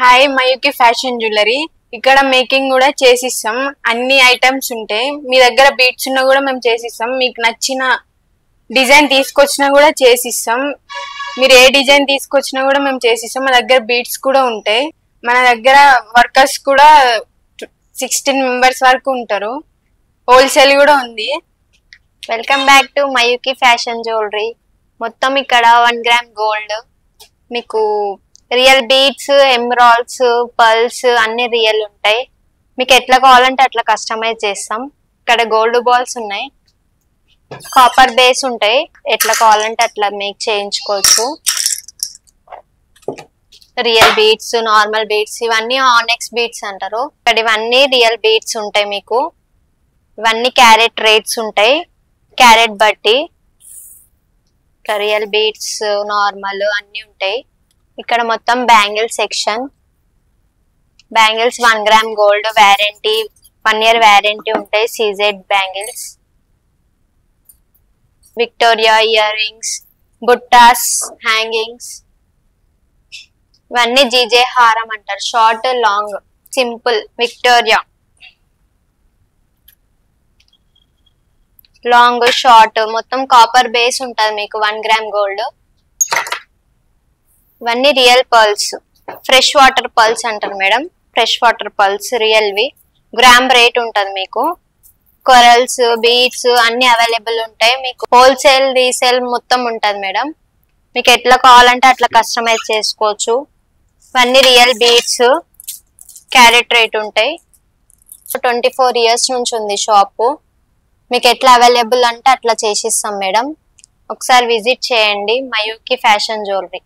Hi Mayuki fashion jewellery. ఇక్కడ making కూడా చేసిస్తాం. అన్ని ఐటమ్స్ ఉంటాయి. మీ దగ్గర బీట్స్ ఉన్నా కూడా మేము చేసిస్తాం. మీకు నచ్చిన డిజైన్ తీసుకొచ్చినా కూడా చేసిస్తాం. మీరు ఏ డిజైన్ తీసుకొచ్చినా కూడా మేము చేసిస్తాం. మా దగ్గర బీట్స్ కూడా ఉంటాయి. మన దగ్గర వర్కర్స్ కూడా 16 మెంబర్స్ వరకు ఉంటారు. హోల్సేల్ కూడా ఉంది. Welcome back to Mayuki fashion jewellery. మొత్తం ఇక్కడ 1 గ్రామ్ గోల్డ్, మీకు రియల్ బీడ్స్, ఎమరాల్డ్స్, పర్ల్స్ అన్ని రియల్ ఉంటాయి. మీకు ఎట్లా కావాలంటే అట్లా కస్టమైజ్ చేస్తాం. ఇక్కడ గోల్డ్ బాల్స్ ఉన్నాయి, కాపర్ బేస్ ఉంటాయి. ఎట్లా కావాలంటే అట్లా మేక్ చేయించుకోవచ్చు. రియల్ బీడ్స్, నార్మల్ బీడ్స్, ఇవన్నీ ఆనెక్స్ బీడ్స్ అంటారు. ఇక్కడ ఇవన్నీ రియల్ బీడ్స్ ఉంటాయి. మీకు ఇవన్నీ క్యారెట్ రేట్స్ ఉంటాయి, క్యారెట్ బట్టి. రియల్ బీడ్స్, నార్మల్ అన్ని ఉంటాయి. ఇక్కడ మొత్తం bangle section. Bangles 1 gram gold warranty, 1 year warranty ఉంటాయి. CZ bangles, Victoria earrings, బుట్టాస్, హ్యాంగింగ్స్, ఇవన్నీ జీజే హారం అంటారు. Short, long, simple, Victoria, long, short, మొత్తం కాపర్ బేస్ ఉంటుంది మీకు. 1 గ్రామ్ గోల్డ్. ఇవన్నీ real pearls, freshwater pearls అంటారు మేడం. ఫ్రెష్ వాటర్ పర్ల్స్ రియల్వి. గ్రామ్ రేట్ ఉంటుంది మీకు. కొరల్స్, బీడ్స్ అన్ని అవైలబుల్ ఉంటాయి మీకు. హోల్సేల్, రీసేల్ మొత్తం ఉంటుంది మేడం. మీకు ఎట్లా కావాలంటే అట్లా కస్టమైజ్ చేసుకోవచ్చు. ఇవన్నీ రియల్ బీడ్స్, క్యారెట్ రేట్ ఉంటాయి. 24 ఇయర్స్ నుంచి ఉంది షాపు. మీకు ఎట్లా అవైలబుల్ అంటే అట్లా చేసిస్తాం మేడం. ఒకసారి విజిట్ చేయండి మయూకి ఫ్యాషన్ జ్యువెలరీ.